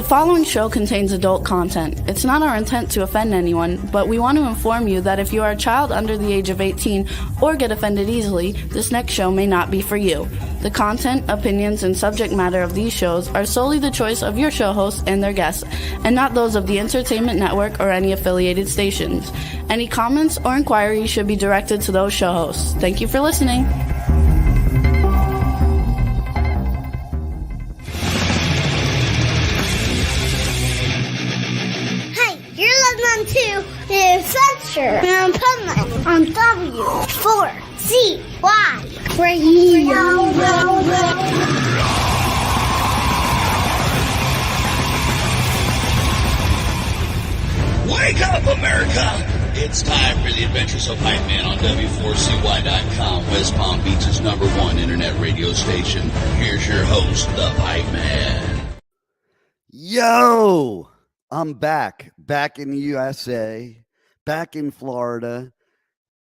following show contains adult content. It's not our intent to offend anyone, but we want to inform you that if you are a child under the age of 18 or get offended easily, this next show may not be for you. The content, opinions, and subject matter of these shows are solely the choice of your show hosts and their guests, and not those of the Entertainment Network or any affiliated stations. Any comments or inquiries should be directed to those show hosts. Thank you for listening. To the Adventure of Pipeman on W4CY Radio. Wake up, America! It's time for the Adventures of Pipeman on W4CY.com, West Palm Beach's #1 internet radio station. Here's your host, the Pipeman. Yo! I'm back in the USA, back in Florida,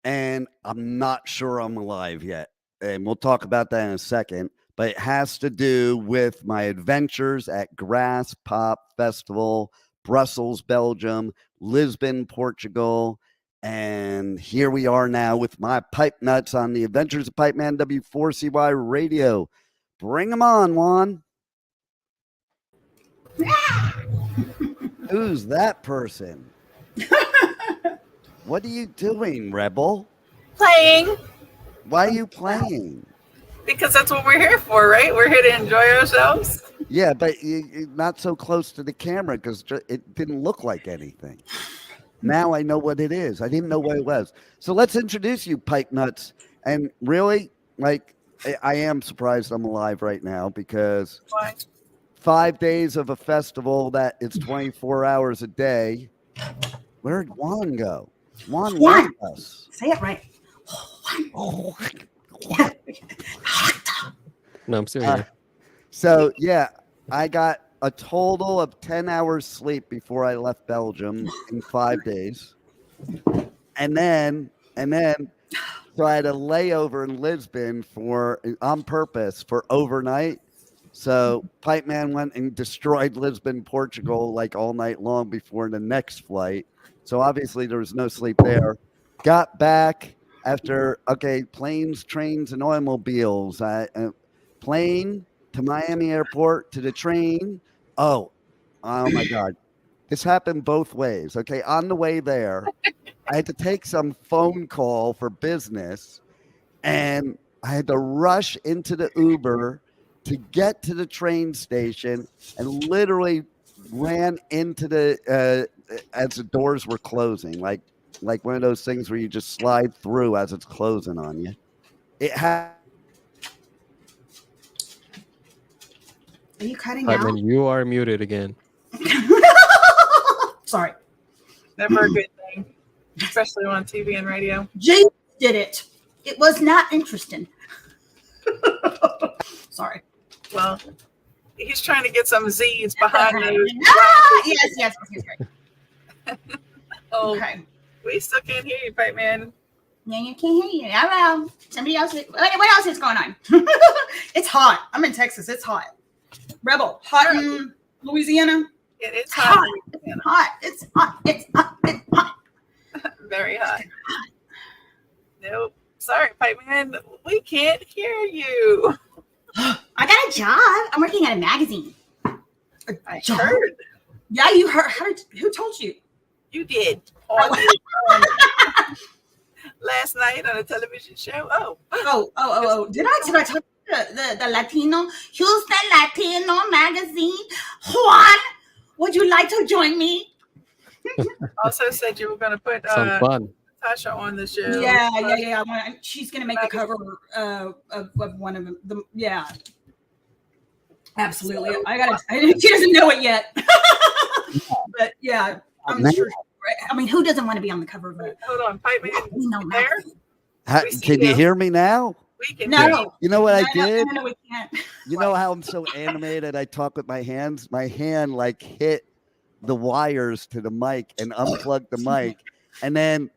and I'm not sure I'm alive yet. And we'll talk about that in a second, but it has to do with my adventures at Graspop Festival, Brussels, Belgium, Lisbon, Portugal, and here we are now with my pipe nuts on the Adventures of Pipeman W4CY Radio. Bring them on, Juan. Who's that person? What are you doing, Rebel? Playing. Why are you playing? Because that's what we're here for, right? We're here to enjoy ourselves. Yeah, but you're not so close to the camera because it didn't look like anything. Now I know what it is. I didn't know what it was. So let's introduce you, Pipe Nuts. And really, like, I am surprised I'm alive right now because... Why? 5 days of a festival that it's 24 hours a day. Where'd Juan go? Juan left us. Say it right. No, I'm still here. So, yeah, I got a total of 10 hours sleep before I left Belgium in 5 days. And then, so I had a layover in Lisbon on purpose for overnight. So Pipeman went and destroyed Lisbon, Portugal, like all night long before the next flight. So obviously there was no sleep there. Got back after, planes, trains, and automobiles. Plane to Miami Airport to the train. Oh my God. This happened both ways. Okay, on the way there, I had to take some phone call for business, and I had to rush into the Uber to get to the train station, and literally ran into the as the doors were closing, like one of those things where you just slide through as it's closing on you. Are you cutting out? out? You are muted again. Sorry. Never a good thing, especially on TV and radio. Jay did it. It was not interesting. Sorry. Well, he's trying to get some Z's behind those. Yes. Oh, okay. We still can't hear you, Pipeman. Yeah, you can't hear you. I know. Somebody else. What else is going on? It's hot. I'm in Texas. It's hot. Rebel, hot in Louisiana. It is hot. It's hot. It's hot. It's hot. It's hot. Very hot. Nope. Sorry, Pipeman. We can't hear you. I got a job. I'm working at a magazine. I heard. Yeah, you heard. Who told you? You did. Last night on a television show. Oh. Did I talk to the Latino? Houston Latino magazine. Juan, would you like to join me? Also said you were going to put some fun. Tasha on the show. Yeah. She's going to make the cover of one of them. Yeah. Absolutely. So, she doesn't know it yet. But yeah, I'm sure. I mean, who doesn't want to be on the cover of it? Hold on, Pipeman. There? Can you hear me now? We can. No. You know what I did? No, we can't. You know how I'm so animated? I talk with my hands. My hand hit the wires to the mic and unplugged the mic, and then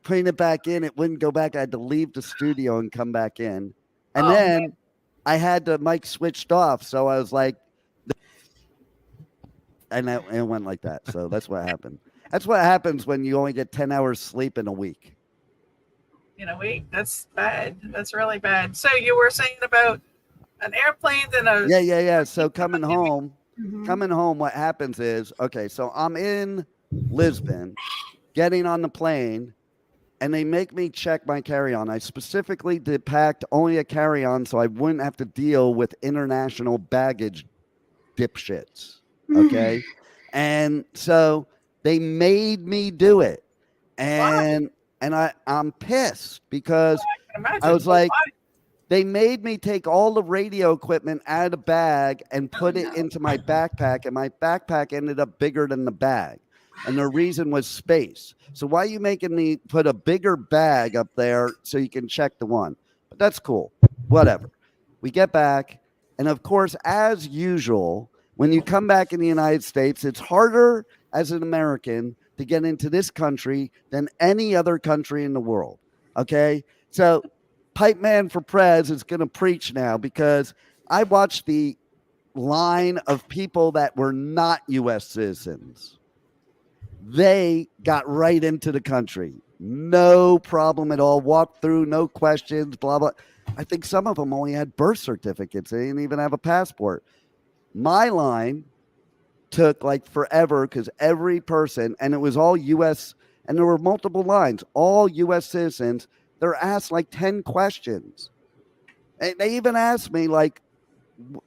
putting it back in, it wouldn't go back. I had to leave the studio and come back in, and then I had the mic switched off. So I was like, And it went like that. So that's what happened. That's what happens when you only get 10 hours sleep in a week. In a week? That's bad. That's really bad. So you were saying about an airplane and a... Yeah. So coming home, what happens is, okay, so I'm in Lisbon, getting on the plane, and they make me check my carry-on. I specifically packed only a carry-on so I wouldn't have to deal with international baggage dipshits. Okay. And so they made me do it. And I'm pissed because I was like, they made me take all the radio equipment out of the bag and put it into my backpack. And my backpack ended up bigger than the bag. And the reason was space. So why are you making me put a bigger bag up there so you can check the one? But that's cool. Whatever. We get back. And of course, as usual, when you come back in the United States, it's harder as an American to get into this country than any other country in the world. Okay? So Pipeman for Prez is going to preach now because I watched the line of people that were not U.S. citizens. They got right into the country. No problem at all. Walked through, no questions, blah, blah. I think some of them only had birth certificates. They didn't even have a passport. My line took like forever because every person, and it was all U.S., and there were multiple lines, all U.S. citizens, they're asked like 10 questions. And they even asked me, like,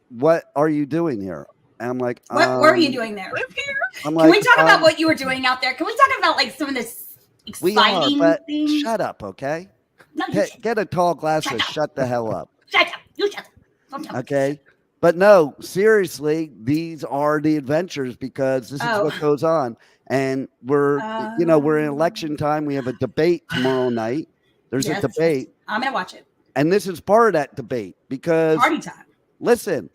what are you doing here? And I'm like, what were you doing there? Live here. Can we talk about what you were doing out there? Can we talk about like some of this exciting things? Shut up, okay? No, Get a tall glass and shut the hell up. Shut up. You shut up. Okay? But no, seriously, these are the adventures because this is what goes on. And we're in election time. We have a debate tomorrow night. There's a debate. I'm going to watch it. And this is part of that debate because party time. Listen,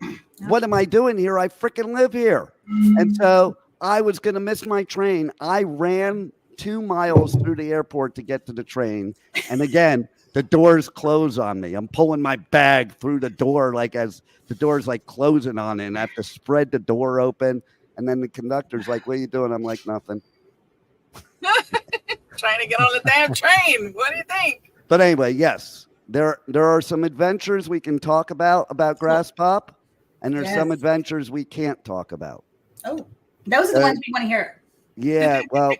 what am I doing here? I freaking live here. And so I was going to miss my train. I ran 2 miles through the airport to get to the train. And again, the doors close on me. I'm pulling my bag through the door like as the door's like closing on it. And I have to spread the door open. And then the conductor's like, what are you doing? I'm like, nothing. Trying to get on the damn train. What do you think? But anyway, yes, there are some adventures we can talk about Graspop. And there's some adventures we can't talk about. Oh, those are the ones we want to hear. Yeah, well,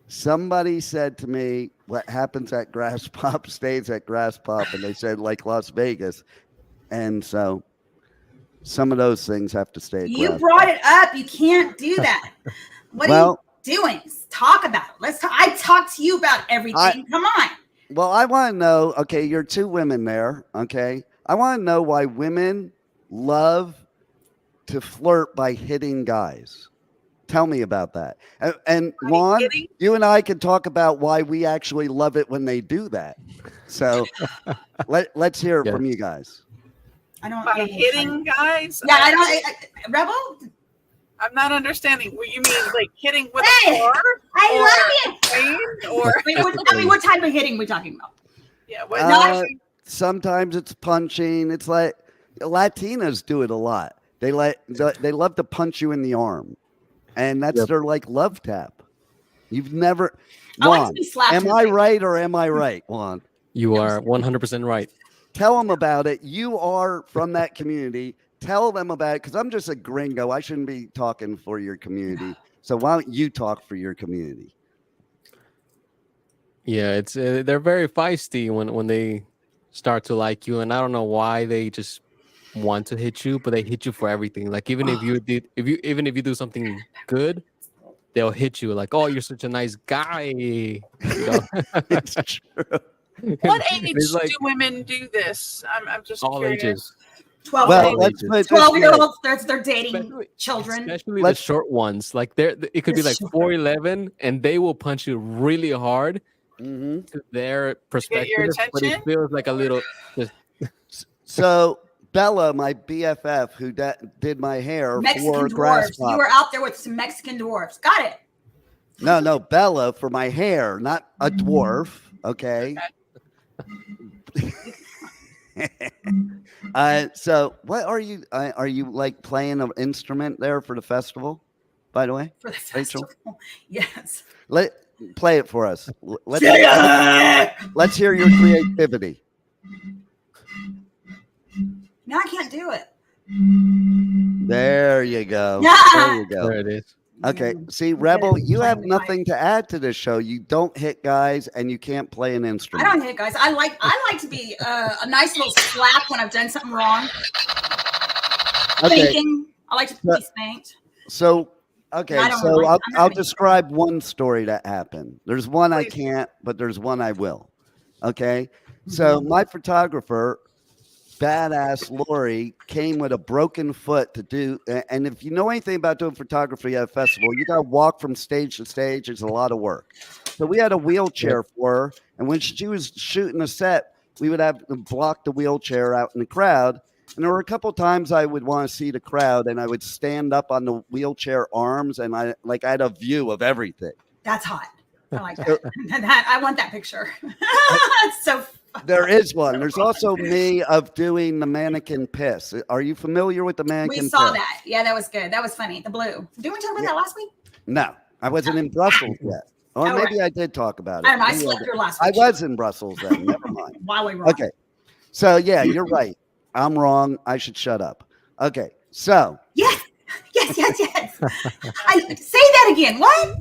somebody said to me, what happens at Graspop stays at Graspop. And they said, like Las Vegas. And so some of those things have to stay at You Graspop. brought it up. You can't do that. What are you doing? Talk about it. Let's talk. I talk to you about everything. Come on. Well, I want to know, okay, you're 2 women there, okay? I want to know why women love to flirt by hitting guys. Tell me about that. And Juan, you and I can talk about why we actually love it when they do that. So let's hear it from you guys. I don't by hitting guys. Yeah, I don't. Rebel. I'm not understanding. What you mean, like hitting with a car? I love it. Or wait, what type of hitting are we talking about? Yeah. Sometimes it's punching. It's like Latinas do it a lot. They love to punch you in the arm, and that's their like love tap. You've never. Juan, am I right or am I right, Juan? You are 100% right. Tell them about it. You are from that community. Tell them about it because I'm just a gringo. I shouldn't be talking for your community. So why don't you talk for your community? Yeah, it's they're very feisty when they start to like you, and I don't know why they just want to hit you, but they hit you for everything. Like even if you do something good, they'll hit you like, "Oh, you're such a nice guy." You know? It's true. What age do women do this? I'm just all curious. ages. 12. Well, let's put 12-year-olds. They're dating children. Especially the short ones. Like it could be like 4'11", and they will punch you really hard. To their perspective, your attention? But it feels like a little. So Bella, my BFF, who did my hair Mexican for dwarves. Graspop. You were out there with some Mexican dwarves. Got it. No, Bella for my hair, not a dwarf. Okay. So what are you? Are you like playing an instrument there for the festival? By the way, For the Rachel? festival. Yes. Play it for us. Let's hear your creativity. No, I can't do it. There you go. There you go. There it is. Okay. See, Rebel, you have nothing to add to this show. You don't hit guys, and you can't play an I instrument. don't hit guys. I like to be a nice little slap when I've done something wrong. Okay. Spanking. I like to be spanked. So, okay. I don't So really- I'm not I'll gonna- describe one story that happened. There's one I can't, but there's one I will. Okay. So my photographer, badass Lori, came with a broken foot to do. And if you know anything about doing photography at a festival, you got to walk from stage to stage. It's a lot of work. So we had a wheelchair for her. And when she was shooting a set, we would have to block the wheelchair out in the crowd. And there were a couple times I would want to see the crowd, and I would stand up on the wheelchair arms, and I had a view of everything. That's hot. I like that. I want that picture. It's so There is one. There's also me of doing the mannequin piss. Are you familiar with the mannequin We saw piss? that. Yeah, that was good. That was funny. The blue. Didn't we talk about that last week? No, I wasn't in Brussels yet. Or Oh, maybe I did talk about it. I don't know. I Maybe slept did. through last I week. was in Brussels then. Never mind. While we were Okay. So, yeah, you're right. I'm wrong. I should shut up. Okay. So, Yes. I say that again. What?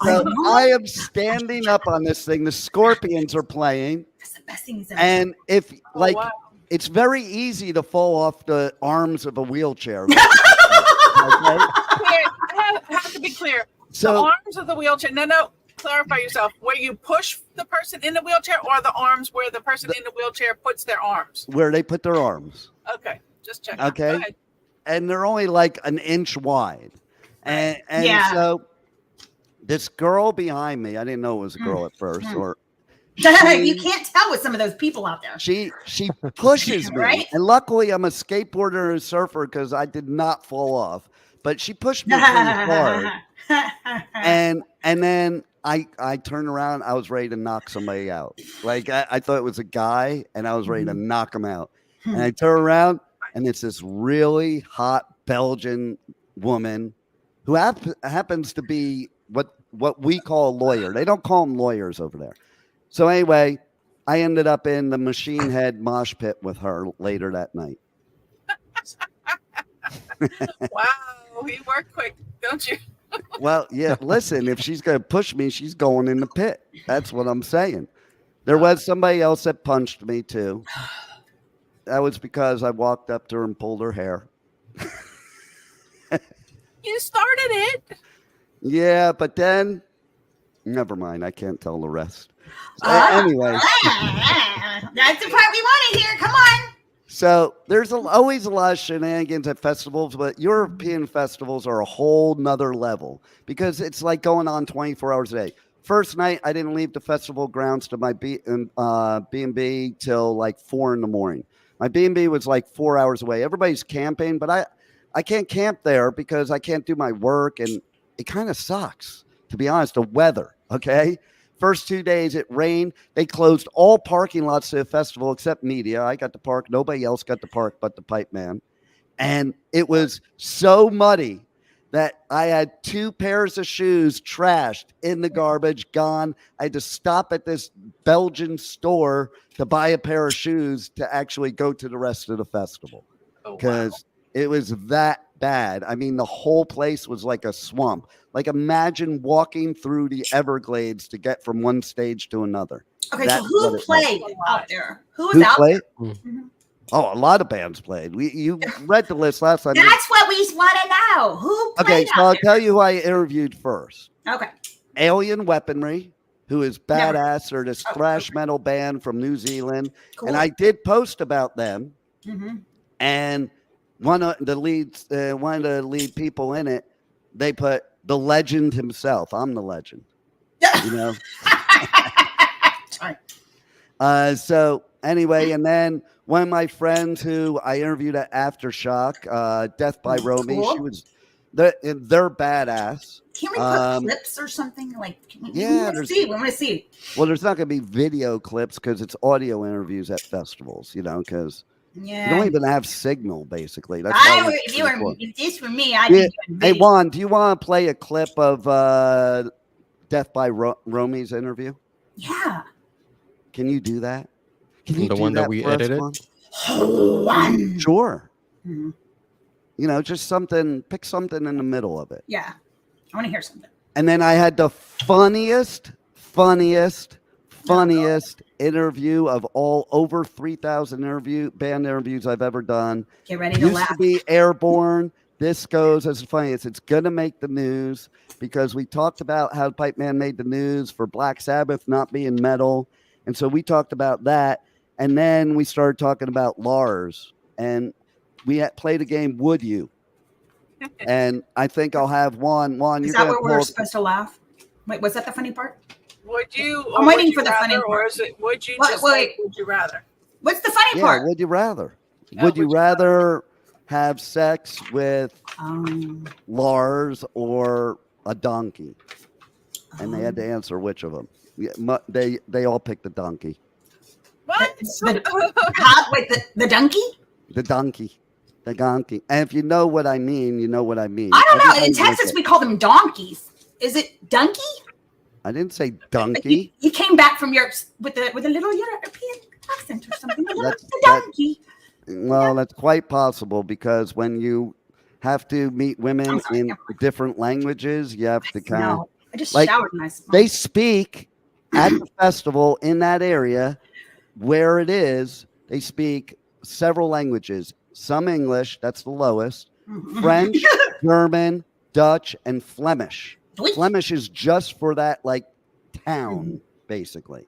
so know. I am standing up on this thing. The Scorpions are playing. That's the best thing he's ever And if, like, wow. it's very easy to fall off the arms of a wheelchair. Okay? I have to be clear. The So, arms of the wheelchair. No. Clarify yourself. Where you push the person in the wheelchair, or the arms where the person in the wheelchair puts their arms. where they put their arms. Okay, just check. Okay. Go ahead. And they're only like an inch wide. And Yeah. so this girl behind me, I didn't know it was a girl at first, or you can't tell with some of those people out there. she pushes me. Right? And luckily I'm a skateboarder and a surfer because I did not fall off. But she pushed me pretty hard. And then I turned around, I was ready to knock somebody out. Like I thought it was a guy and I was ready to knock him out. And I turn around and it's this really hot Belgian woman who happens to be what we call a lawyer. They don't call them lawyers over there. So anyway, I ended up in the Machine Head mosh pit with her later that night. Wow, you work quick, don't you? Well, yeah, listen, if she's going to push me, she's going in the pit. That's what I'm saying. There was somebody else that punched me too. That was because I walked up to her and pulled her hair. You started it. Yeah, but then, never mind. I can't tell the rest. Anyway, That's the part we want to hear. Come on. so there's always a lot of shenanigans at festivals, but European festivals are a whole nother level because it's like going on 24 hours a day. First night, I didn't leave the festival grounds to my B&B till like 4 a.m. My B&B was like 4 hours away. Everybody's camping, but I can't camp there because I can't do my work, and it kind of sucks, to be honest, the weather, okay? First 2 days, it rained. They closed all parking lots to the festival except media. I got to park. Nobody else got to park but the Pipeman. And it was so muddy that I had 2 pairs of shoes trashed in the garbage, gone. I had to stop at this Belgian store to buy a pair of shoes to actually go to the rest of the festival because it was that bad. I mean, the whole place was like a swamp. Like imagine walking through the Everglades to get from one stage to another. Okay, That's so who what it played was. out there? Who was Who out played? there? Oh, a lot of bands played. You read the list last time. That's what we want to know. Who Okay, played so out I'll there? tell you who I interviewed first. Okay. Alien Weaponry, who is Never. badass. They're this thrash metal band from New Zealand. Cool. And I did post about them. Mm-hmm. And one of the lead people in it, they put the legend himself. I'm the legend. You know? Sorry. So anyway, and then one of my friends who I interviewed at Aftershock, Death by Romy, Cool. they're badass. Can we put clips or something? Like, we want to see. Well, there's not going to be video clips because it's audio interviews at festivals, because you don't even have signal, basically. That's if this were me, I'd be doing Hey, Juan, do you want to play a clip of Death by Romy's interview? Yeah. Can you do that? Can you the do one that that we for us, edited? Juan? Sure. Mm-hmm. Just pick something in the middle of it. Yeah. I want to hear something. And then I had the funniest interview of all over 3,000 band interviews I've ever done. Get ready to laugh. Used to be airborne. This goes as funny as it's going to make the news because we talked about how Pipeman made the news for Black Sabbath not being metal. And so we talked about that. And then we started talking about Lars. And we played a game, Would You? And I think I'll have one. Is that where we're supposed to laugh? Wait, was that the funny part? Would you? I'm waiting for the funny part. Or is it, would you Wait. would you rather? What's the funny part? Would you rather? Would you rather have sex with Lars or a donkey? And they had to answer which of them. Yeah, they all picked the donkey. What? Wait, the donkey? The donkey. The donkey. And if you know what I mean, you know what I mean. I don't know. In Texas, we call them donkeys. Is it donkey? I didn't say donkey. You came back from Europe with a little European accent or something. The donkey. Well, that's quite possible because when you have to meet women in different languages, you have to kind of. I just showered myself. They speak at the festival in that area where it is. They speak several languages. Some English, that's the lowest. French, German, Dutch, and Flemish. Flemish is just for that town, basically.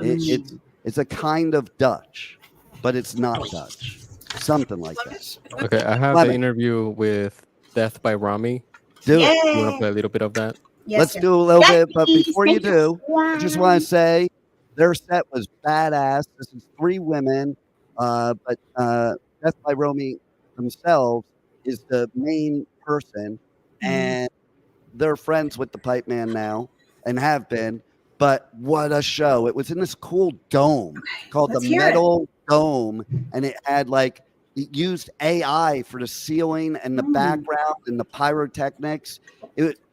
It's a kind of Dutch, but it's not Dutch. Something like that. Okay, I have the interview with Death by Romy. Do it. You want to play a little bit of that? Yes, Let's do a little bit, but before you do, I just want to say their set was badass. This is 3 women, but Death by Romy themselves is the main person, and they're friends with the Pipeman now and have been. But what a show! It was in this cool dome called the Metal Dome, and it had it used AI for the ceiling and the background and the pyrotechnics.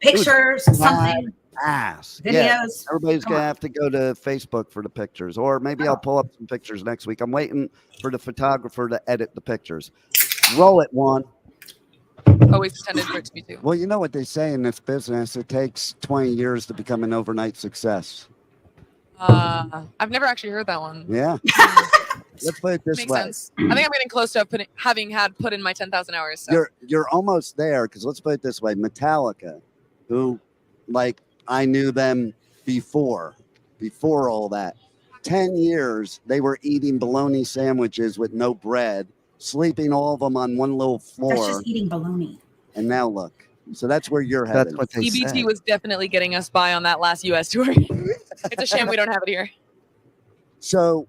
Pictures, something. Ass. Videos. Yeah. Everybody's going to have to go to Facebook for the pictures, or maybe I'll pull up some pictures next week. I'm waiting for the photographer to edit the pictures. Roll it, Juan. Always intended for it to be 2. Well, you know what they say in this business. It takes 20 years to become an overnight success. I've never actually heard that one. Yeah. Let's put it this Makes way. sense. I think I'm getting close to having put in my 10,000 hours. So. You're almost there, because let's put it this way. Metallica, who, I knew them before all that. 10 years, they were eating bologna sandwiches with no bread, sleeping all of them on one little floor. That's just eating bologna. And now look. So that's where you're headed. That's what they EBT said. was definitely getting us by on that last U.S. tour. It's a shame we don't have it here. So,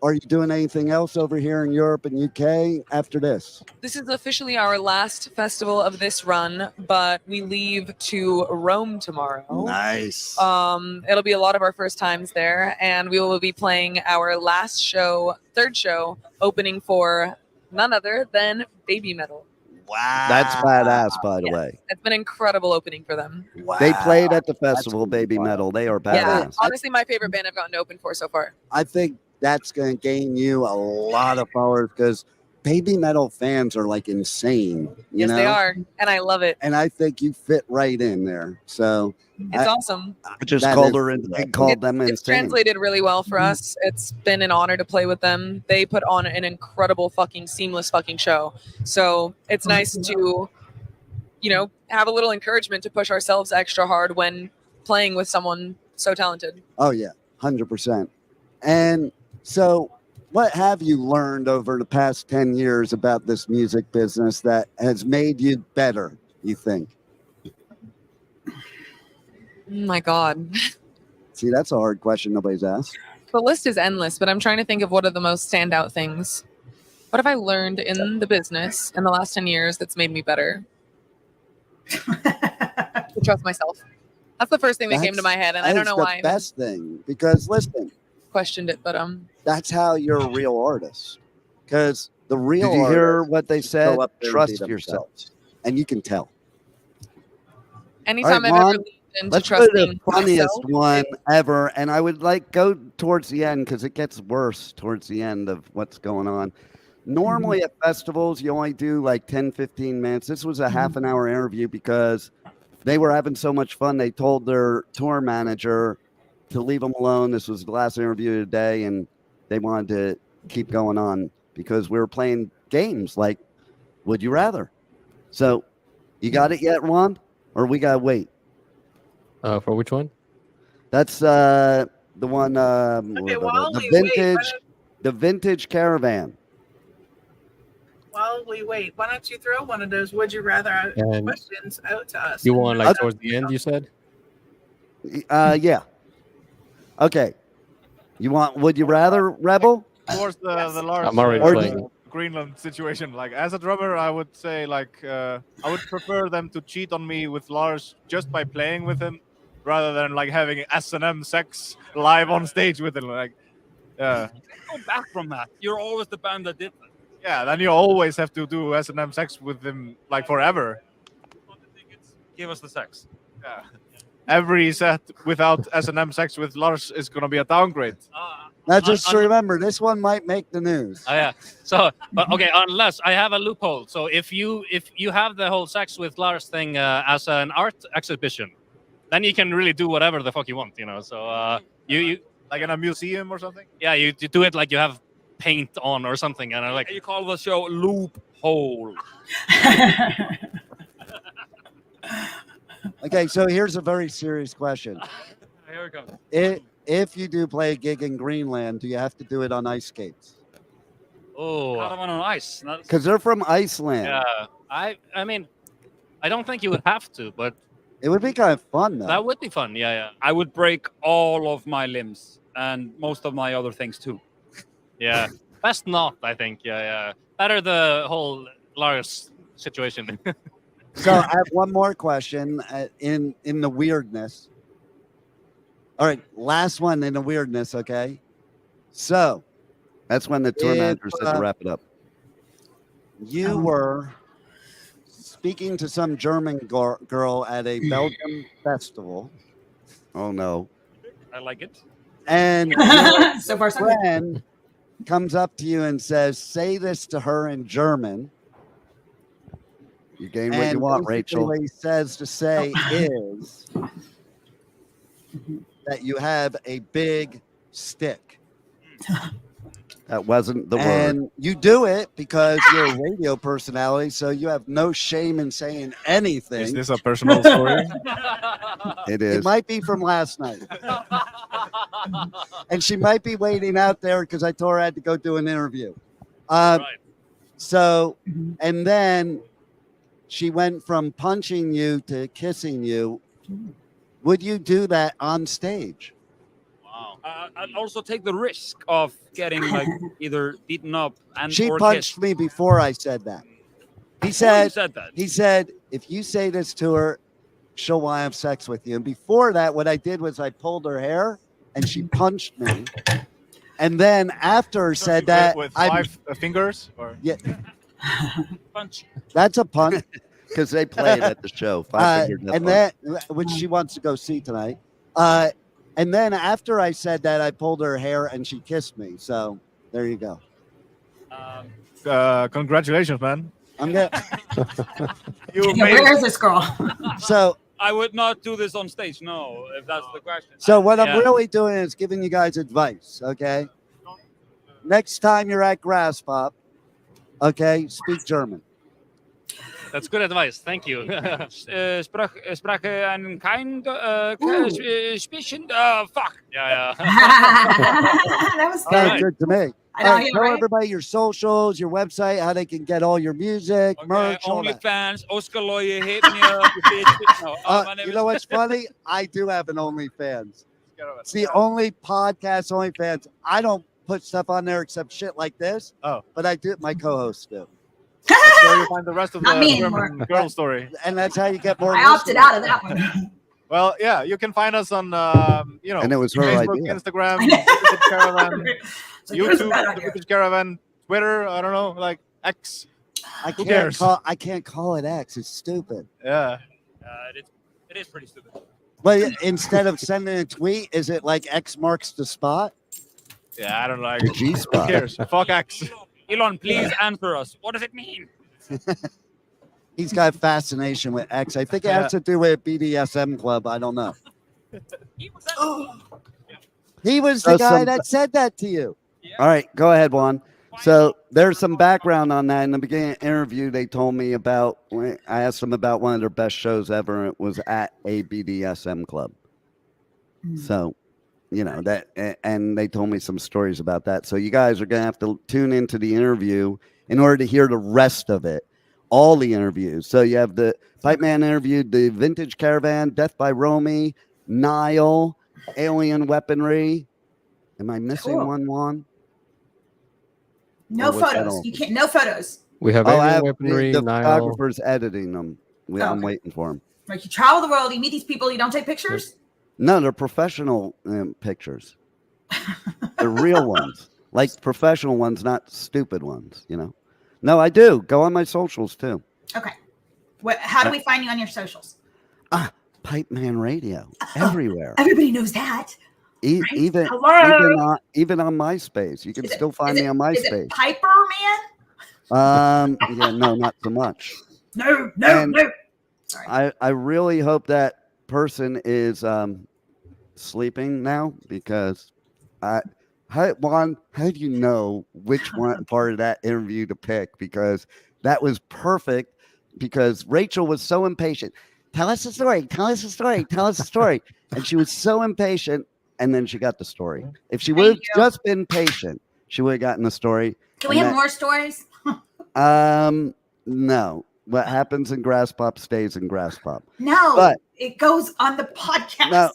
are you doing anything else over here in Europe and UK after this? This is officially our last festival of this run, but we leave to Rome tomorrow. Nice. It'll be a lot of our first times there, and we will be playing our last show, 3rd show, opening for none other than Baby Metal. Wow. That's badass, by the way. It's been an incredible opening for them. Wow. They played at the festival, Baby Metal. They are badass. Yeah, honestly, my favorite band I've gotten to open for so far. I think that's going to gain you a lot of followers because Baby Metal fans are insane. Yes, they are. And I love it. And I think you fit right in there. So it's awesome. I just called her and called them insane. It's translated really well for us. It's been an honor to play with them. They put on an incredible seamless show. So it's nice to, have a little encouragement to push ourselves extra hard when playing with someone so talented. Oh, yeah, 100%. And so what have you learned over the past 10 years about this music business that has made you better, you think? My God. See, that's a hard question nobody's asked. The list is endless, but I'm trying to think of what are the most standout things. What have I learned in the business in the last 10 years that's made me better? To trust myself. That's the first thing that came to my head, and I don't know why. That's the best thing, because listen, questioned it, but that's how you're a real artist. Because the real Did you hear artists what they said? go up there and Trust be yourself. themselves. And you can tell. anytime All right, I've Juan, ever leaned into let's go to the trusting funniest myself, one ever, and I would like go towards the end because it gets worse towards the end of what's going on. Normally at festivals, you only do like 10, 15 minutes. This was a half an hour interview because they were having so much fun. They told their tour manager to leave them alone. This was the last interview of the day, and they wanted to keep going on because we were playing games like Would You Rather. So, you got it yet, Juan? Or we got to wait? For which one? That's the one, while the we wait, vintage, the Vintage Caravan. While we wait, why don't you throw one of those would you rather And questions out to us? You want like towards the end, you said? Yeah. Okay. You want Would You Rather, Rebel? Towards the Lars I'm already playing. Greenland situation. Like as a drummer, I would say like I would prefer them to cheat on me with Lars just by playing with him, rather than like having S&M sex live on stage with him. Like, Go back from that. You're always the band that did that. yeah, then you always have to do S&M sex with him like forever. Give us the sex. Yeah. Every set without S&M sex with Lars is gonna be a downgrade. Now just remember, this one might make the news. Oh yeah. So, but okay, unless I have a loophole. So if you have the whole sex with Lars thing as an art exhibition, then you can really do whatever the fuck you want, you know. So you like in a museum or something. Yeah, you do it like you have paint on or something, and I like you call the show loophole. Okay, so here's a very serious question. Here we go. If you do play a gig in Greenland, do you have to do it on ice skates? Oh, Caravan on ice. Because they're from Iceland. Yeah, I mean, I don't think you would have to, but it would be kind of fun, though. That would be fun. Yeah. I would break all of my limbs and most of my other things too. Yeah, best not. I think. Yeah. Better the whole Lars situation. So I have one more question in the weirdness. All right, last one in the weirdness, okay? So that's when the tour manager said to wrap it up. You were speaking to some German girl at a Belgium festival. Oh, no. I like it. And So far, your so good. friend comes up to you and says, say this to her in German. You gain what you want, Rachel. What he says to say is that you have a big stick. That wasn't the And word. you do it because you're a radio personality, so you have no shame in saying anything. Is this a personal story? It is. It might be from last night. And she might be waiting out there because I told her I had to go do an interview. Right. So, and then she went from punching you to kissing you. Would you do that on stage? Wow. I'd also take the risk of getting like either beaten up and She or punched kissed. me before I said that. He You said, said that. he said, if you say this to her, she'll want to have sex with you. And before that, what I did was I pulled her hair and she punched me. And then after said that, with I 5 fingers or yeah, Punch. that's a pun. Because they played at the show. And then, which she wants to go see tonight. And then after I said that, I pulled her hair and she kissed me. So there you go. congratulations, man. I'm gonna. You Yeah, made where it. is this girl? So I would not do this on stage. No, if that's the question. what I'm Yeah. really doing is giving you guys advice. Okay. Next time you're at Graspop, okay, speak German. That's good advice. Thank you. Sprache einen kein Spichen. Fuck. Yeah. That was Sounds good. good to me. I know, All right, yeah, tell right? everybody your socials, your website, how they can get all your music, Okay, merch, all that. OnlyFans, Oscar Loye, hit me up. No, my name You is- know what's funny? I do have an OnlyFans. It's the only podcast OnlyFans. I don't put stuff on there except shit like this. Oh. But I do. My co-hosts do. That's where you find the rest of Not the me German girl story. And that's how you get more. I opted listeners. out of that one. Well, yeah, you can find us on, And it was her Facebook, idea. Instagram, Vintage Caravan, So here's a bad YouTube, idea. Vintage Caravan, Twitter. I don't know, like X. I Who can't cares? I can't call it X. It's stupid. Yeah. It is pretty stupid. But instead of sending a tweet, is it like X marks the spot? Yeah, I don't like The it. G Who spot. cares? Fuck X. Elon, please answer us. What does it mean? He's got a fascination with X. I think it has to do with BDSM club. I don't know. He was the guy that said that to you. All right, go ahead, Juan. So there's some background on that. In the beginning of the interview, they told me about, I asked them about one of their best shows ever. It was at a BDSM club. So, you know, that, and they told me some stories about that. So you guys are going to have to tune into the interview in order to hear the rest of it. All the interviews. So you have the Pipeman interviewed the Vintage Caravan, Death by Romy, Nile, Alien Weaponry. Am I missing one, Juan? No Or was that photos. all? You can't. No photos. We have I Alien have Weaponry, the Nile. photographer's editing them. I'm Okay. waiting for them. Like you travel the world, you meet these people, you don't take pictures. No, they're professional pictures. They're real ones, like professional ones, not stupid ones. You know. No, I do. Go on my socials too. Okay. How do we find you on your socials? Pipeman Radio everywhere. Everybody knows that. Even Hello? even on MySpace, you can still find me on Is it MySpace. Piper Man? Yeah, no, not so much. No. Sorry. I really hope that person is sleeping now because Juan, how do you know which one part of that interview to pick? Because that was perfect. Because Rachel was so impatient. Tell us the story. Tell us the story. Tell us the story. And she was so impatient. And then she got the story. If she would have just been patient, she would have gotten the story. Can we have more stories? No. What happens in Graspop stays in Graspop. No, but it goes on the podcast.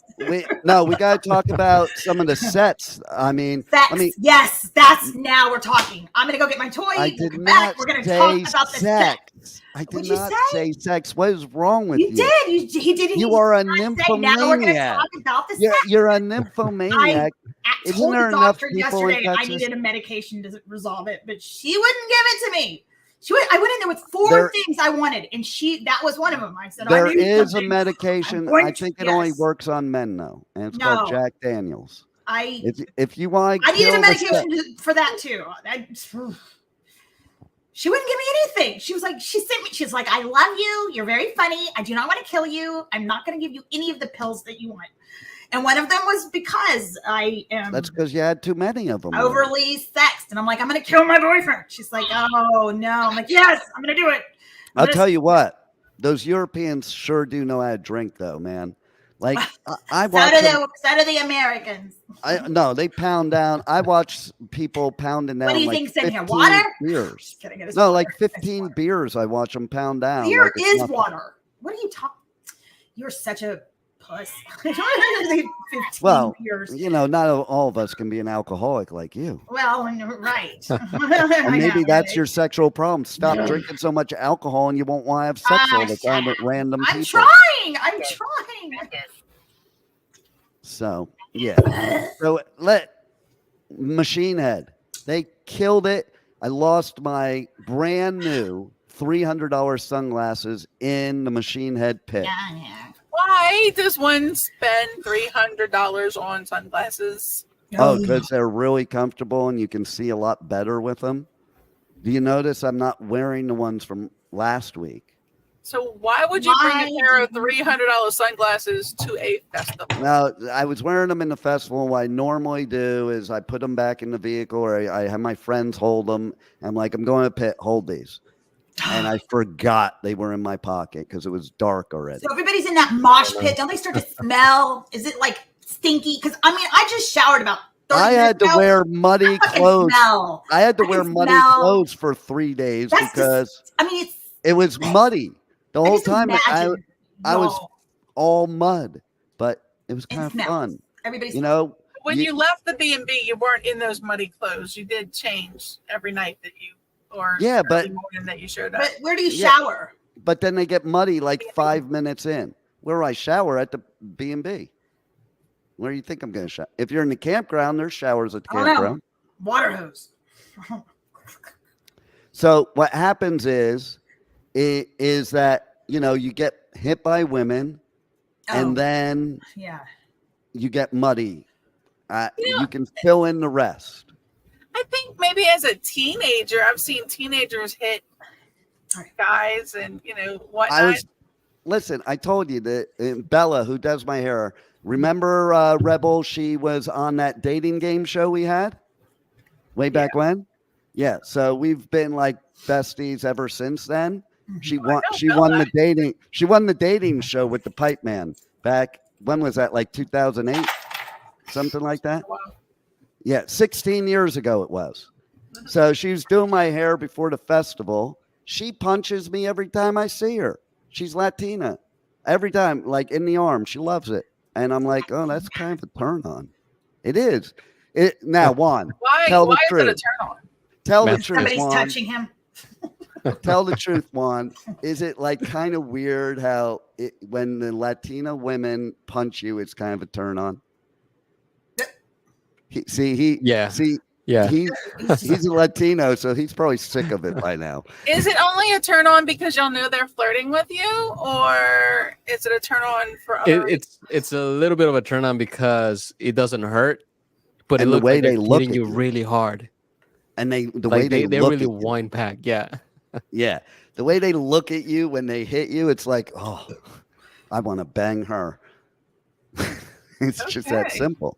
We got to talk about some of the sets. I mean, yes, that's now we're talking. I'm gonna go get my toy. I did Come not back. We're gonna say talk about the sex. set. I did What'd you not say? say sex. What is wrong with you? You did. He did. You are a Now we're gonna nymphomaniac. talk about the sex. You're a nymphomaniac. I Isn't told there the enough doctor people in yesterday I Texas? needed a medication to resolve it, but she wouldn't give it to me. I went in there with four There- things I wanted, and that was one of them. I said, There I need is a something. medication. I think it only works on men though, and it's called No. Jack Daniels. I If you want, I needed a medication for that too. She wouldn't give me anything. She was like, she's like, I love you. You're very funny. I do not want to kill you. I'm not going to give you any of the pills that you want. And one of them was because I am That's because you had too many of them. overly sexed. And I'm like, I'm going to kill my boyfriend. She's like, oh no. I'm like, yes, I'm going to do it. I'll tell you what, those Europeans sure do know how to drink, though, man. Like I watch. So do the Americans. No, they pound down. I watch people pounding down. What do you like think's in here? 15 Water? Beers. Kidding, it is No, water. like 15 beers. I watch them pound down. Beer like it's is nothing. water. What are you talking? You're such a puss. 15 Well, beers. you know, not all of us can be an alcoholic like you. Well, right. And maybe that's your sexual problem. Stop drinking so much alcohol and you won't want to have sex all the time with random I'm people. I'm trying. So, yeah. So, Machine Head. They killed it. I lost my brand new $300 sunglasses in the Machine Head pit. Why does one spend $300 on sunglasses? Oh, because they're really comfortable and you can see a lot better with them. Do you notice I'm not wearing the ones from last week? So why would you bring a pair of $300 sunglasses to a festival? Now, I was wearing them in the festival. What I normally do is I put them back in the vehicle, or I have my friends hold them. I'm like, I'm going to pit, hold these. And I forgot they were in my pocket because it was dark already. So everybody's in that mosh pit. Don't they start to smell? Is it like stinky? Because I mean, I just showered about 30 I had to minutes ago. wear muddy I can clothes. smell. I had to I wear can muddy smell. clothes for 3 days That's because I mean, it's it was muddy the whole just time. imagine. I was No. all mud, but it was kind of smells. fun. Everybody's You know, When you left the B&B, you weren't in those muddy clothes. You did change every night that you or Yeah, but- early morning that you showed up. But where do you Yeah. shower? But then they get muddy like 5 minutes in. Where I shower at the B&B. Where do you think I'm going to shower? If you're in the campground, there's showers at the I don't know. campground. Water hose. So what happens is that, you know, you get hit by women and then Yeah. you get muddy. You can fill in the rest. I think maybe as a teenager, I've seen teenagers hit guys and, you know, whatnot. Listen, I told you that Bella, who does my hair, remember Rebel? She was on that dating game show we had way back when. Yeah. So we've been like besties ever since then. She won the dating show with the Pipeman back. When was that? Like 2008, something like that. Yeah, 16 years ago it was. So she was doing my hair before the festival. She punches me every time I see her. She's Latina. Every time, like in the arm. She loves it. And I'm like, oh, that's kind of a turn on. It is. Now, Juan, tell the truth. Is it a turn on? Tell the truth, Somebody's Juan. touching him. Tell the truth, Juan. Is it like kind of weird how when the Latina women punch you, it's kind of a turn on? He's a Latino, so he's probably sick of it by now. Is it only a turn on because y'all know they're flirting with you, or is it a turn on for other It's a little bit of a turn on because it doesn't hurt, but And it the looks way like they they're look hitting at you you. really hard. And the Like way they they're look really at you. wine pack. Yeah. Yeah. The way they look at you when they hit you, it's like, oh, I want to bang her. It's just that Okay. simple.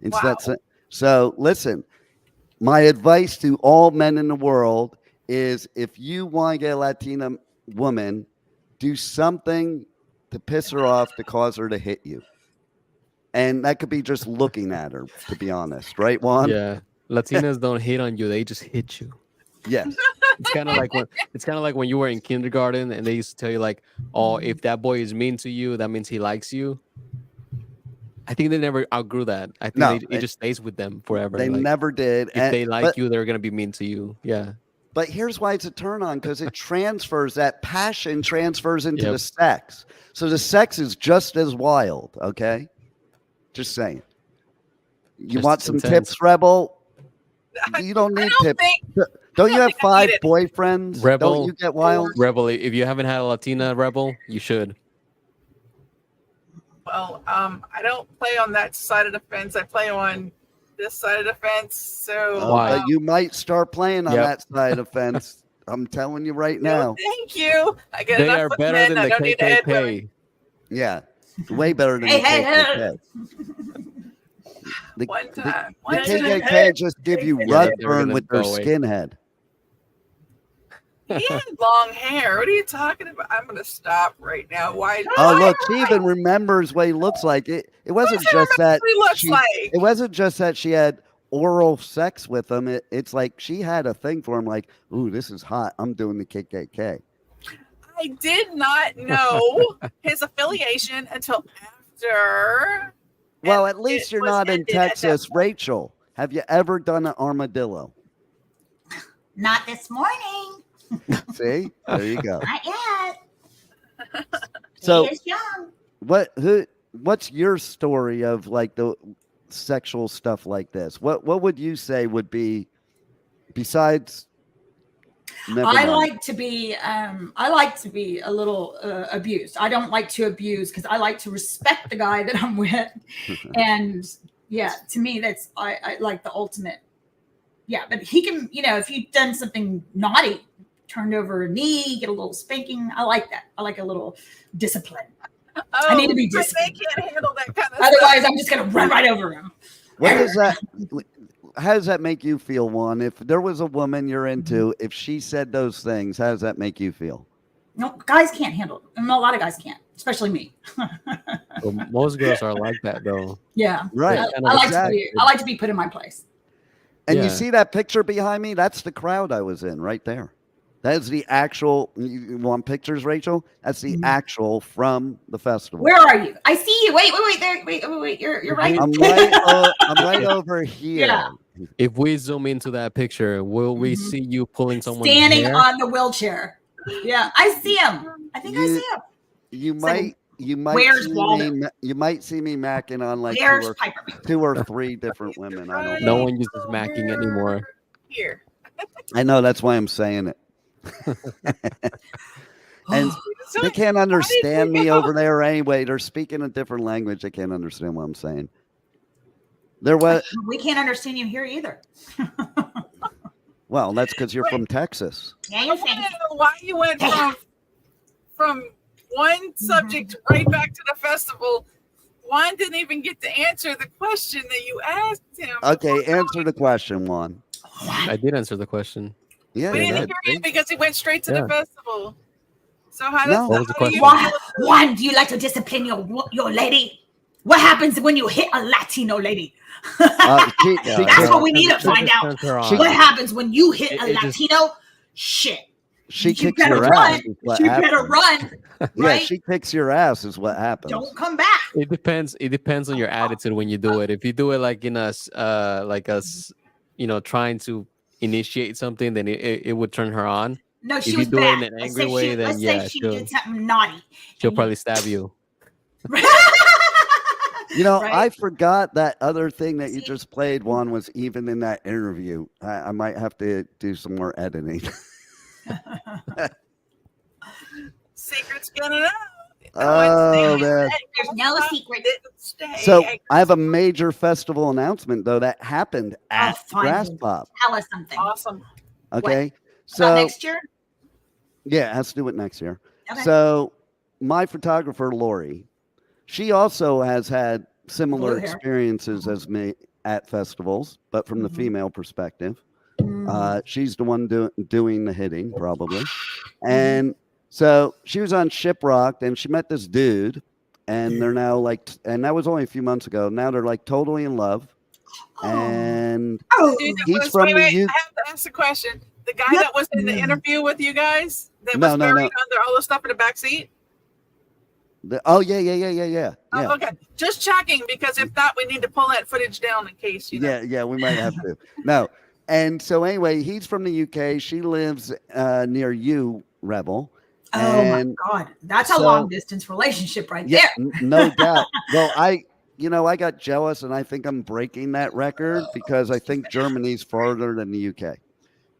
It's Wow. that simple. So listen, my advice to all men in the world is if you want to get a Latina woman, do something to piss her off to cause her to hit you. And that could be just looking at her, to be honest. Right, Juan? Yeah. Latinas don't hit on you. They just hit you. Yes. It's kind of like when you were in kindergarten and they used to tell you like, oh, if that boy is mean to you, that means he likes you. I think they never outgrew that. I think it just stays with them forever. They Like, never did. If they like you, they're gonna be mean to you. Yeah. But here's why it's a turn on, because it transfers, that passion transfers into Yep. the sex. So the sex is just as wild, okay? Just saying. You Just want some intense. tips, Rebel? You don't need tips. Don't you have 5 boyfriends? Rebel, Don't you get wild? Rebel. If you haven't had a Latina Rebel, you should. Well, I don't play on that side of the fence. I play on this side of the fence. So But you might start playing on Yep. that side of the fence. I'm telling you right no, now. thank you. I get They enough are with better men. than I the don't need to add women. KKK. Yeah. Way better than Hey, the hey, KKK. The, One the- time. the One time. KKK just give you Yeah, rug they're burn gonna with their go away. skinhead. He had long hair. What are you talking about? I'm gonna stop right now. Why? Oh, look, she even remembers what he looks like. It wasn't Who just that remembers what he looks she, like? it wasn't just that she had oral sex with him. It's like she had a thing for him, like, ooh, this is hot. I'm doing the KKK. I did not know his affiliation until after. Well, and at least it you're was not in ended at that Texas, point. Rachel. Have you ever done an armadillo? Not this morning. See, there you go. Not yet. So, he is young. what's your story of like the sexual stuff like this? What would you say would be besides? Never I mind. like to be a little abused. I don't like to abuse because I like to respect the guy that I'm with. And yeah, to me, that's I like the ultimate. Yeah, but he can, if you've done something naughty, turned over a knee, get a little spanking. I like that. I like a little discipline. I need to be but disciplined. They can't handle that kind of Otherwise, stuff. I'm just gonna run right over him. What is that? How does that make you feel, Juan? If there was a woman you're into, if she said those things, how does that make you feel? No, guys can't handle it. A lot of guys can't, especially me. Well, most girls are like that, though. Yeah, Right. I like to be put in my place. And you Yeah. see that picture behind me? That's the crowd I was in right there. That is the actual. You want pictures, Rachel? That's the actual from the festival. Where are you? I see you. Wait. There. Wait. You're right. I'm right over here. Yeah. if we zoom into that picture, will we see you pulling someone's Standing hair? on the wheelchair. Yeah, I see him. I think I see him. You like, might where's see Waldo? me, you might see me macking on like Where's two or three different women. I don't No know. one uses macking anymore. Here. I know, that's why I'm saying it. And they can't understand me over there anyway. They're speaking a different language. They can't understand what I'm saying. We can't understand you here either. Well, that's because you're from Texas. Yeah, I want to know why you went from one subject right back to the festival. Juan didn't even get to answer the question that you asked him. Okay, answer the question, Juan. I did answer the question. Yeah, We you didn't did. hear you because he went straight to Yeah. the festival. So how No. does What was the question? Juan, do you like to discipline your lady? What happens when you hit a Latino lady? That's what we need to find out. What happens when you hit a Latino? Shit. She You kicks better your run. ass. Is what You better happens. run. Yeah, Right? she kicks your ass is what happens. Don't come back. It depends. It depends on your attitude when you do it. If you do it like in trying to initiate something, then it would turn her on. No, If she you was do bad. it in an angry way, then let's yeah, say she did something naughty. she'll probably stab you. You know, Right? I forgot that other thing that you just played, Juan, was even in that interview. I might have to do some more editing. secret's getting out? Oh, man. There's no secret. So I have a major festival announcement, though, that happened at Graspop. Tell us something. Awesome. Okay. About next year? Yeah, it has to do it next year. Okay. So my photographer, Lori, she also has had similar Blue hair. experiences as me at festivals, but from the female perspective. She's the one doing the hitting, probably. And so she was on Shiprocked, and she met this dude, and they're now like, and that was only a few months ago. Now they're like totally in love. And he's from the I have to ask a question. The guy that was in the interview with you guys that was buried under all the stuff in the back seat? Yeah. Oh, okay. Just checking, because if not, we need to pull that footage down in case, you know. Yeah, we might have to. No. And so anyway, he's from the UK. She lives near you, Rebel. Oh and my God. That's a long distance relationship right there. No doubt. Well, I got jealous, and I think I'm breaking that record because I think Germany's farther than the UK.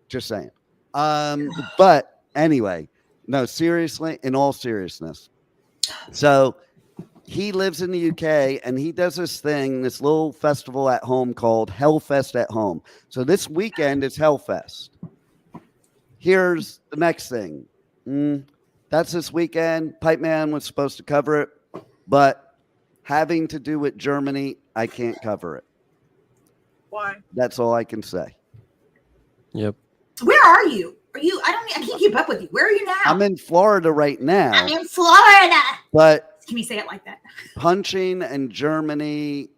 Just saying. But anyway, no, seriously, in all seriousness. So he lives in the UK, and he does this little festival at home called Hellfest at Home. So this weekend is Hellfest. Here's the next thing. That's this weekend. Pipeman was supposed to cover it, but having to do with Germany, I can't cover it. Why? That's all I can say. Yep. Where are you? I can't keep up with you. Where are you now? I'm in Florida right now. I'm in Florida. But can you say it like that? Punching and Germany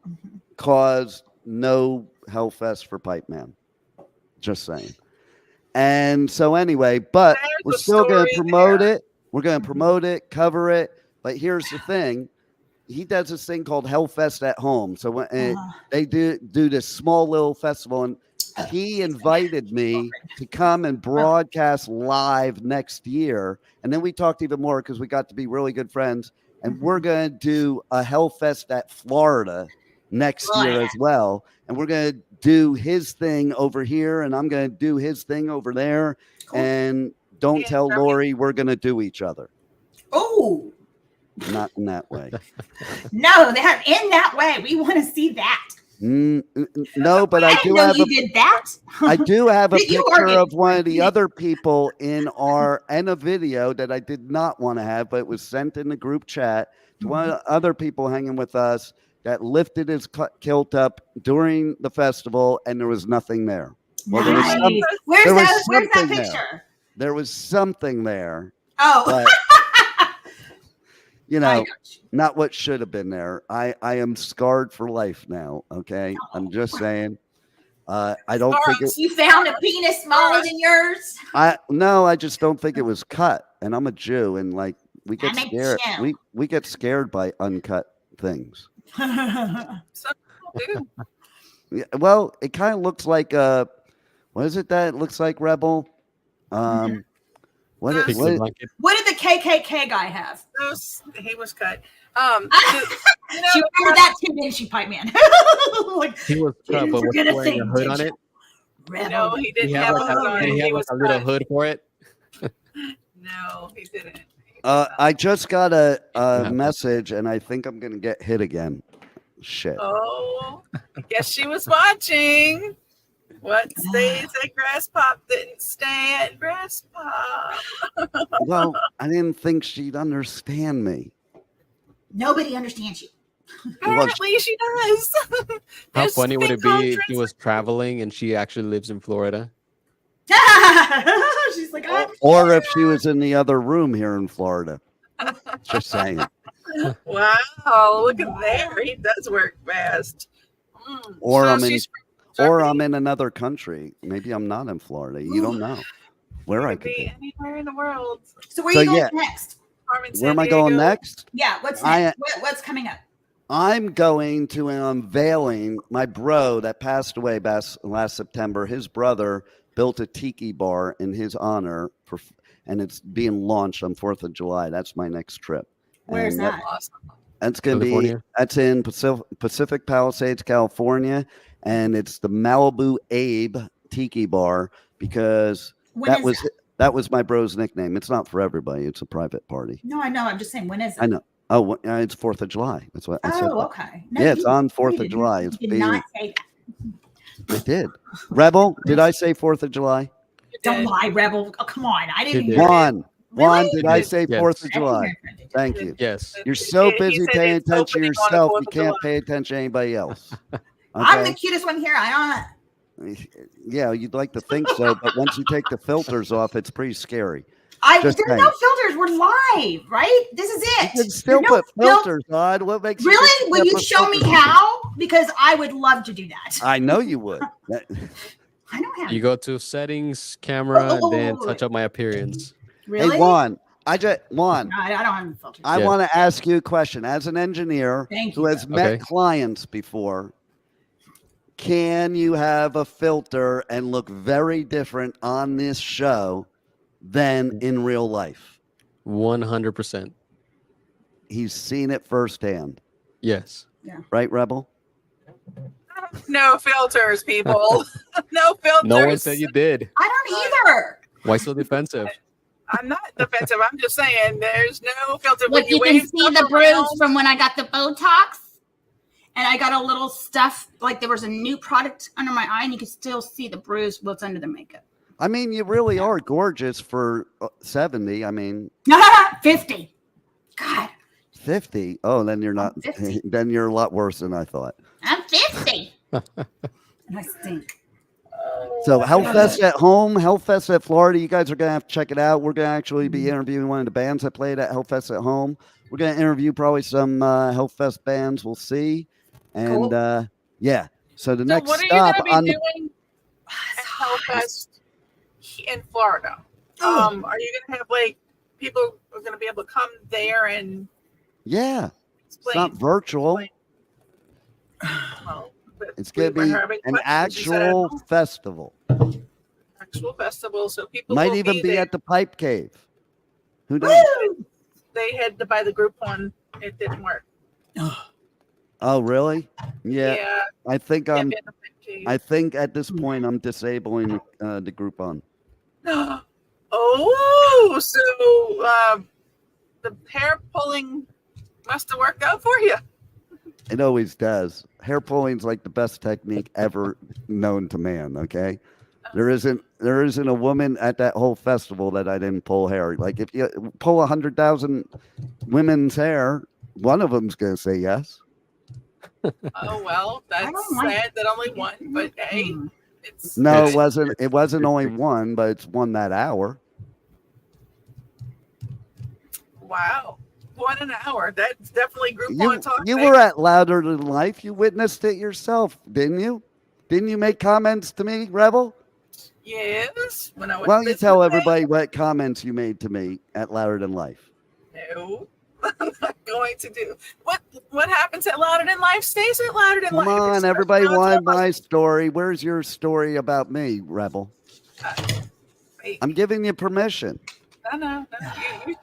caused no Hellfest for Pipeman. Just saying. And so anyway, but we're still going to promote it. We're going to promote it, cover it. But here's the thing. He does this thing called Hellfest at Home. So when they do this small little festival, and he invited me to come and broadcast live next year. And then we talked even more because we got to be really good friends. And we're going to do a Hellfest at Florida next year as well. And we're going to do his thing over here, and I'm going to do his thing over there. Cool. And don't tell Lori we're going to do each other. Oh. Not in that way. No, in that way. We want to see that. No, but I do have did that. I do have a picture of one of the other people in a video that I did not want to have, but it was sent in the group chat to one of the other people hanging with us that lifted his kilt up during the festival, and there was nothing there. Well, nice. Where's that picture? There was something there. Oh. But, not what should have been there. I am scarred for life now. Okay. I'm just saying. I don't think you found a penis smaller than yours. I just don't think it was cut. And I'm a Jew, and like we get scared. We get scared by uncut things. Some people do. Yeah, well, it kind of looks like what is it that it looks like, Rebel? What Pixie what blanket. What did the KKK guy have? He was cut. She remembered that too, didn't she, Pipeman? Like, He was cut, but was forget a wearing a thing, hood did on you? it. No, he He didn't had have like a hood on a, it. he had He like was a little cut. hood for it. No, he didn't. I just got a message, and I think I'm gonna get hit again. Shit. Oh, I guess she was watching. What stays at Graspop didn't stay at Graspop. Well, I didn't think she'd understand me. Nobody understands you. Apparently, she does. How There's funny would been it be if contracts she was traveling and she actually lives in Florida? She's like, I'm Or if she was in the other room here in Florida. Just saying. Wow, look at there. He does work fast. Or So I'm in, she's or I'm in another country. Maybe I'm not in Florida. You don't know where I could could be be. anywhere in the world. So where So, are you going yeah. next? Carmen Where am I going next? Yeah, what's I- next? What's coming up? I'm going to an unveiling. My bro that passed away last September, his brother built a tiki bar in his honor, and it's being launched on 4th of July. That's my next trip. Where's And that? That's going to be, California? that's in Pacific Palisades, California. And it's the Malibu Abe Tiki Bar because When that is was that was my bro's nickname. It's not for everybody. It's a private party. No, I know. I'm just saying, when is it? I know. Oh, it's 4th of July. That's what I said. Oh, okay. No, Yeah, it's you on 4th of did July. not- It's you did not say that. I did. Rebel, did I say 4th of July? Don't lie, Rebel. Oh, come on. I didn't You hear did. it. Juan, Really? did I say Yes. 4th of I didn't July? hear it. Thank you. Yes. You're so He busy said paying it's attention to opening on the yourself, 4th you of can't July. pay attention to anybody else. I'm the Okay? cutest one here. Yeah, you'd like to think so, but once you take the filters off, it's pretty scary. There's Just no saying. filters. We're live, right? This is it. You can still There's no put filters on. What makes you think Really? you Will can't you put show me filters on? how? Because I would love to do that. I know you would. I know how. You go to settings, camera, Oh, then touch up my appearance. Really? Hey, Juan, I No, I don't have any filters. I Yeah. want to ask you a question. As an engineer Thank who you. has met Okay. clients before, can you have a filter and look very different on this show than in real life? 100%. He's seen it firsthand. Yes. Right, Rebel? No filters, people. No filters. No one said you did. I don't either. Why so defensive? I'm not defensive. I'm just saying there's no filter. Look, you can see the bruise from when I got the Botox. And I got a little stuff, like there was a new product under my eye, and you can still see the bruise what's under the makeup. I mean, you really are gorgeous for 70. I mean, 50. God, 50. Oh, then you're not. 50. Then you're a lot worse than I thought. I'm 50. And I stink. So Hellfest at home, Hellfest at Florida. You guys are going to have to check it out. We're going to actually be interviewing one of the bands that played at Hellfest at home. We're going to interview probably some Hellfest bands. We'll see. And yeah. So the next what are you stop going to on be the doing at Hellfest in Florida? Are you going to have like people are going to be able to come there and yeah. It's explain? not virtual. Well, but It's going to we be were having an questions. You said actual festival. actual festival, so people Might will even be there. at the Pipe Cave. Who knows? They had to buy the group one. It didn't work. Oh, really? Yeah. Yeah. I think Can't I'm. be in the Pipe Cave. I think at this point I'm disabling the Groupon. Oh, so the hair pulling must have worked out for you. It always does. Hair pulling's like the best technique ever known to man. Okay, there isn't a woman at that whole festival that I didn't pull hair. Like if you pull 100,000 women's hair, one of them's gonna say yes. Oh well, that's sad that only one. But hey, it's No, it wasn't. It wasn't only one, but it's one that hour. wow. 1 hour. That's definitely Groupon talk. You baby. were at Louder Than Life. You witnessed it yourself, didn't you? Didn't you make comments to me, Rebel? Yes. When I went Why to don't you visit tell the everybody what comments you made to me at Louder Than Life? band. No. I'm not going to do. What happens at Louder Than Life stays at Louder Than Come Life. on, It's everybody not wanted about- my story. Where's your story about me, Rebel? I'm giving you permission. No.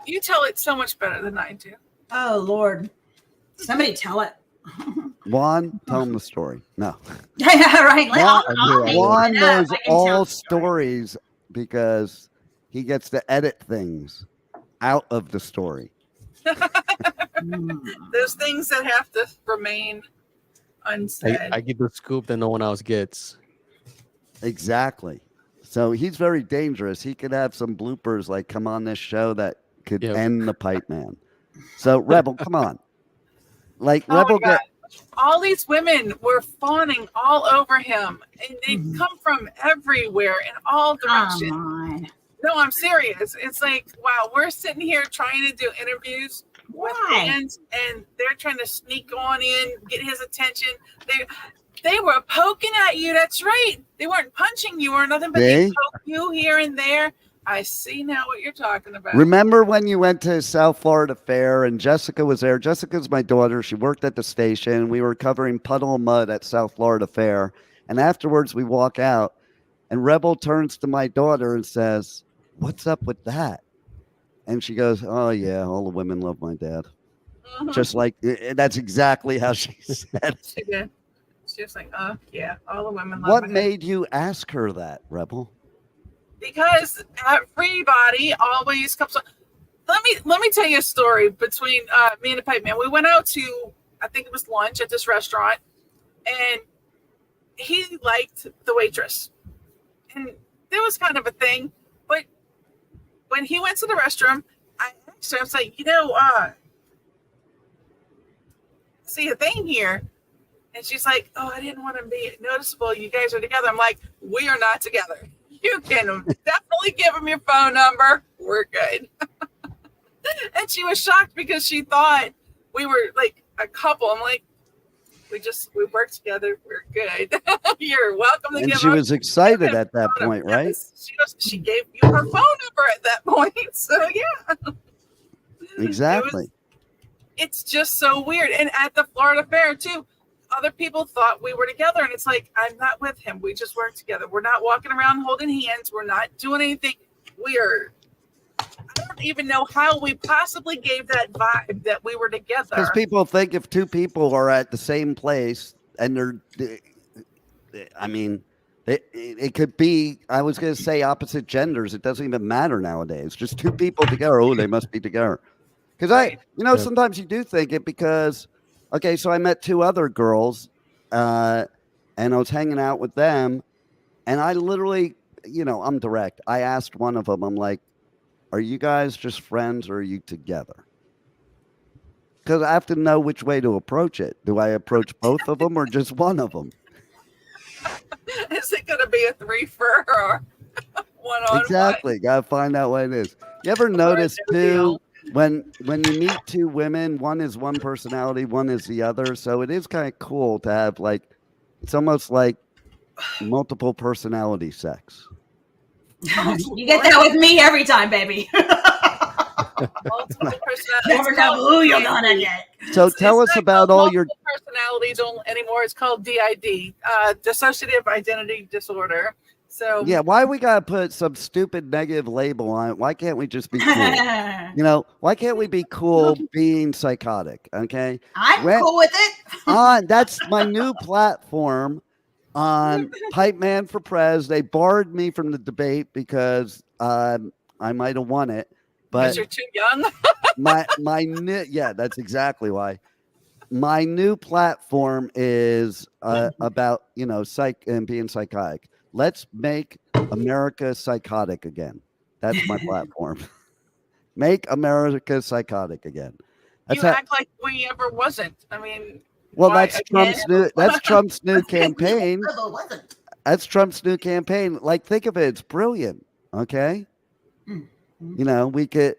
You tell it so much better than I do. Oh Lord, somebody tell it. Juan, tell him the story. No. Yeah, right. Juan knows all stories because he gets to edit things out of the story. There's things that have to remain unsaid. I get the scoop that no one else gets. Exactly. So he's very dangerous. He could have some bloopers like come on this show that could end the Pipeman. So Rebel, come on. Like Rebel get all these women were fawning all over him, and they'd come from everywhere in all directions. No, I'm serious. It's like, wow, we're sitting here trying to do interviews with fans, and they're trying to sneak on in, get his attention. They were poking at you. That's right. They weren't punching you or nothing, but they poke you here and there. I see now what you're talking about. Remember when you went to South Florida Fair and Jessica was there? Jessica's my daughter. She worked at the station. We were covering Puddle of Mud at South Florida Fair. And afterwards we walk out and Rebel turns to my daughter and says, "What's up with that?" And she goes, "Oh yeah, all the women love my dad." Just like, that's exactly how she said. She did. She was like, yeah, all the women love What my dad. made you ask her that, Rebel? Because everybody always comes on. Let me tell you a story between me and the Pipeman. We went out to, I think it was lunch at this restaurant, and he liked the waitress. And there was kind of a thing, but when he went to the restroom, I asked her, I was like, see a thing here. And she's like, "Oh, I didn't want to be noticeable. You guys are together." I'm like, "We are not together. You can definitely give him your phone number. We're good." And she was shocked because she thought we were like a couple. I'm like, we work together. We're good. You're welcome to And give she was excited at that point, right? She gave you her phone number at that point. So yeah. Exactly. It's just so weird. And at the Florida Fair too, other people thought we were together, and it's like, I'm not with him. We just work together. We're not walking around holding hands. We're not doing anything. I don't even know how we possibly gave that vibe that we were together. Because people think if two people are at the same place and it could be, I was going to say opposite genders. It doesn't even matter nowadays. Just two people together. Oh, they must be together. Because sometimes you do think it because, okay, so I met two other girls and I was hanging out with them. And I literally, I'm direct. I asked one of them, I'm like, "Are you guys just friends or are you together?" Because I have to know which way to approach it. Do I approach both of them or just one of them? Is it going to be a 3-for or one-on-one? Exactly. Got to find out what it is. You ever notice too, when you meet two women, one is one personality, one is the other. So it is kind of cool to have it's almost like multiple personality sex. You get that with me every time, baby. Multiple Never know who you're gonna get. So tell us about all your personalities anymore. It's called DID, dissociative identity disorder. So yeah, why we gotta put some stupid negative label on it? Why can't we just be cool? Why can't we be cool being psychotic? Okay, I'm cool with it. That's my new platform on Pipeman for Prez. They barred me from the debate because I might have won it, but you're too young. that's exactly why. My new platform is about psych and being psychotic. Let's make America psychotic again. That's my platform. Make America psychotic again. Act like we ever wasn't. I mean, well, that's Trump's new campaign. That's Trump's new campaign. Like, think of it. It's brilliant. Okay. We could,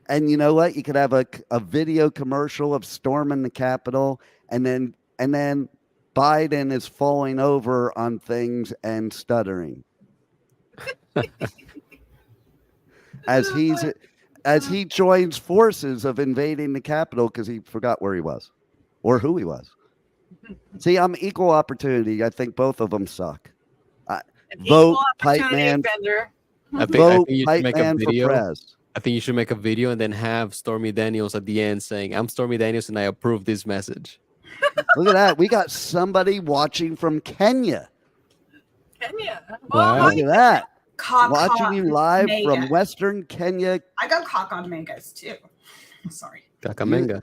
and you know what? You could have a video commercial of storming the Capitol, and then Biden is falling over on things and stuttering. as he joins forces of invading the Capitol because he forgot where he was or who he was. See, I'm equal opportunity. I think both of them suck. Vote Pipeman. Vote Pipeman for prez. I think you should make a video and then have Stormy Daniels at the end saying, "I'm Stormy Daniels and I approve this message." Look at that. We got somebody watching from Kenya. Wow. Look at that. Watching Kaka you live Mega. from Western Kenya. I got Kakamegas too. Sorry. Kakamega.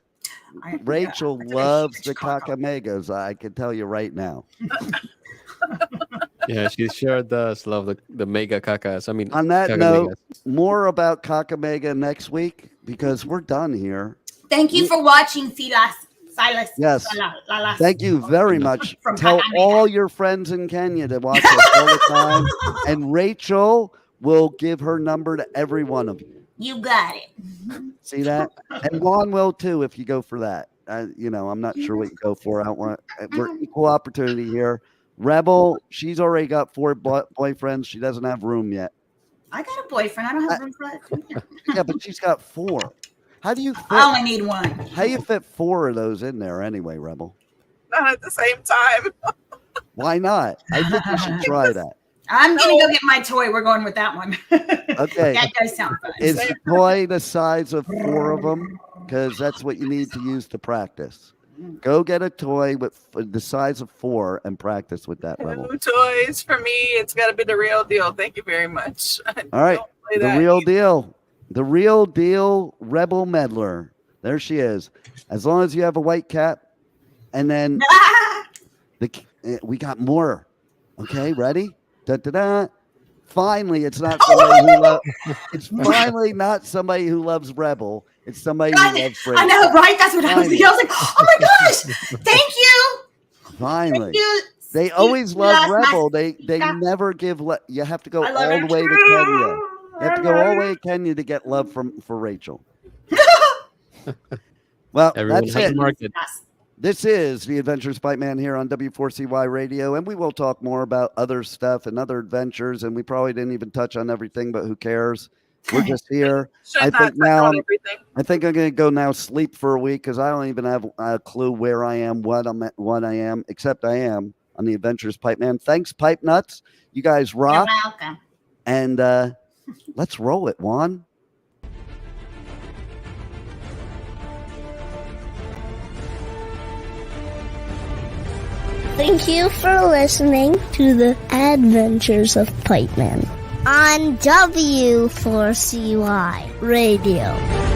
Rachel loves the Kakamegas. I can tell you right now. Yeah, she sure does love the mega kakas. I mean, on that Kakamegas. note, more about Kakamega next week because we're done here. Thank you for watching, Silas. Yes. Lalas. Thank you very much. From Tell Kakamega. all your friends in Kenya to watch us all the time. And Rachel will give her number to every one of you. You got it. See that? And Juan will too if you go for that. I'm not sure what you go for. We're equal opportunity here. Rebel, she's already got 4 boyfriends. She doesn't have room yet. I got a boyfriend. I don't have room for that. Yeah, but she's got 4. How do you fit? I only need 1. How do you fit 4 of those in there anyway, Rebel? Not at the same time. Why not? I think you should try that. I'm going to go get my toy. We're going with that one. Okay. That does sound fun. Is the toy the size of 4 of them? Because that's what you need to use to practice. Go get a toy with the size of 4 and practice with that, Rebel. No toys for me. It's got to be the real deal. Thank you very much. All right. The real deal. The real deal Rebel Meddler. There she is. As long as you have a white cap. And then we got more. Okay, ready? Da-da-da. Finally, it's not somebody it's finally not somebody who loves Rebel. It's somebody who loves Rebel. I know, right? That's what I was thinking. I was like, oh my gosh, thank you. Finally. Thank you. They always love Rebel. They never give you have to go all the way to Kenya. You have to go all the way to Kenya to get love for Rachel. Well, Everyone that's has a it. market. This is the Adventures of Pipeman here on W4CY Radio, and we will talk more about other stuff and other adventures, and we probably didn't even touch on everything, but who cares? We're just here. I think I'm going to go now sleep for a week because I don't even have a clue where I am, what I am, except I am on the Adventures of Pipeman. Thanks, Pipe Nuts. You guys rock. You're welcome. And let's roll it, Juan. Thank you for listening to the Adventures of Pipeman on W4CY Radio.